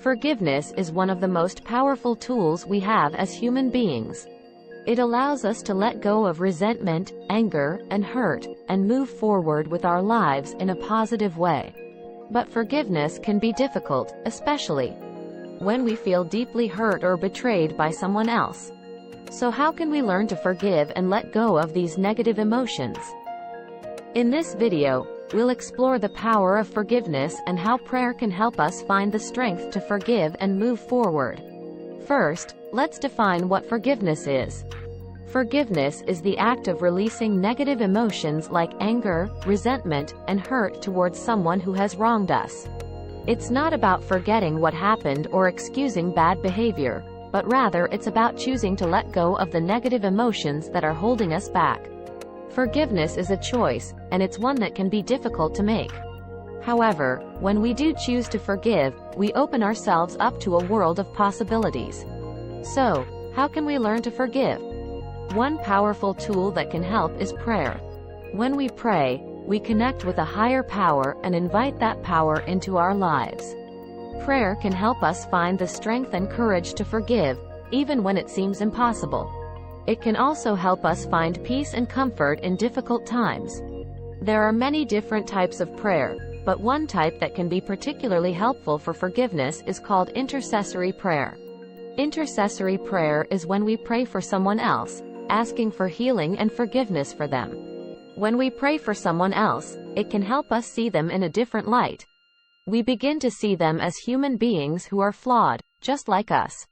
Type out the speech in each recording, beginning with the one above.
Forgiveness is one of the most powerful tools we have as human beings. It allows us to let go of resentment, anger, and hurt, and move forward with our lives in a positive way. But forgiveness can be difficult, especially when we feel deeply hurt or betrayed by someone else. So how can we learn to forgive and let go of these negative emotions? In this video, we'll explore the power of forgiveness and how prayer can help us find the strength to forgive and move forward. First, let's define what forgiveness is. Forgiveness is the act of releasing negative emotions like anger, resentment, and hurt towards someone who has wronged us. It's not about forgetting what happened or excusing bad behavior, but rather it's about choosing to let go of the negative emotions that are holding us back. Forgiveness is a choice, and it's one that can be difficult to make. However, when we do choose to forgive, we open ourselves up to a world of possibilities. So, how can we learn to forgive? One powerful tool that can help is prayer. When we pray, we connect with a higher power and invite that power into our lives. Prayer can help us find the strength and courage to forgive, even when it seems impossible. It can also help us find peace and comfort in difficult times. There are many different types of prayer, but one type that can be particularly helpful for forgiveness is called intercessory prayer. Intercessory prayer is when we pray for someone else, asking for healing and forgiveness for them. When we pray for someone else, it can help us see them in a different light. We begin to see them as human beings who are flawed, just like us.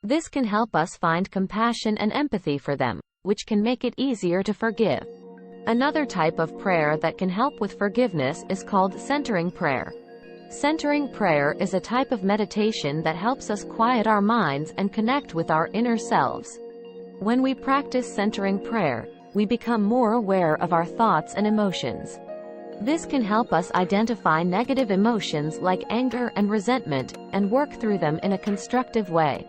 This can help us find compassion and empathy for them, which can make it easier to forgive. Another type of prayer that can help with forgiveness is called centering prayer. Centering prayer is a type of meditation that helps us quiet our minds and connect with our inner selves. When we practice centering prayer, we become more aware of our thoughts and emotions. This can help us identify negative emotions like anger and resentment, and work through them in a constructive way.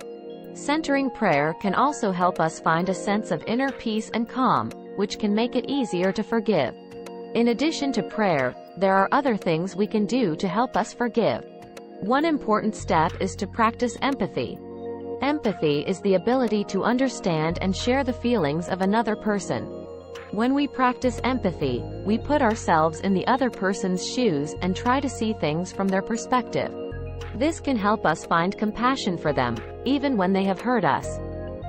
Centering prayer can also help us find a sense of inner peace and calm, which can make it easier to forgive. In addition to prayer, there are other things we can do to help us forgive. One important step is to practice empathy. Empathy is the ability to understand and share the feelings of another person. When we practice empathy, we put ourselves in the other person's shoes and try to see things from their perspective. This can help us find compassion for them, even when they have hurt us.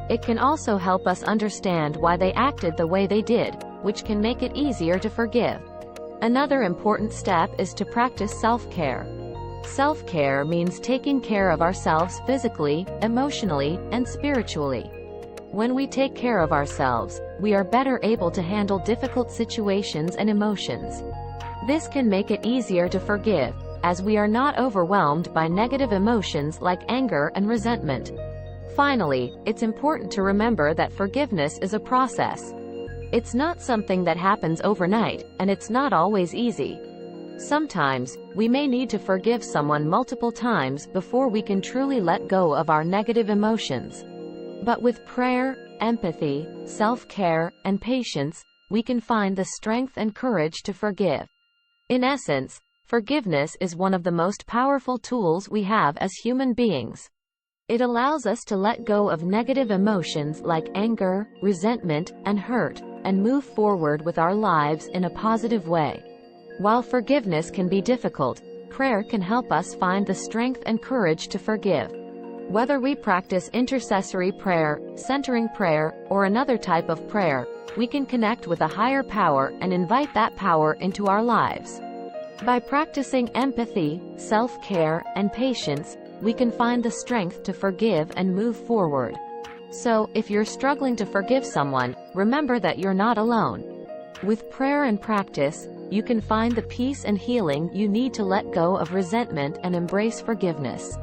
It can also help us understand why they acted the way they did, which can make it easier to forgive. Another important step is to practice self-care. Self-care means taking care of ourselves physically, emotionally, and spiritually. When we take care of ourselves, we are better able to handle difficult situations and emotions. This can make it easier to forgive, as we are not overwhelmed by negative emotions like anger and resentment. Finally, it's important to remember that forgiveness is a process. It's not something that happens overnight, and it's not always easy. Sometimes, we may need to forgive someone multiple times before we can truly let go of our negative emotions. But with prayer, empathy, self-care, and patience, we can find the strength and courage to forgive. In essence, forgiveness is one of the most powerful tools we have as human beings. It allows us to let go of negative emotions like anger, resentment, and hurt, and move forward with our lives in a positive way. While forgiveness can be difficult, prayer can help us find the strength and courage to forgive. Whether we practice intercessory prayer, centering prayer, or another type of prayer, we can connect with a higher power and invite that power into our lives. By practicing empathy, self-care, and patience, we can find the strength to forgive and move forward. So, if you're struggling to forgive someone, remember that you're not alone. With prayer and practice, you can find the peace and healing you need to let go of resentment and embrace forgiveness.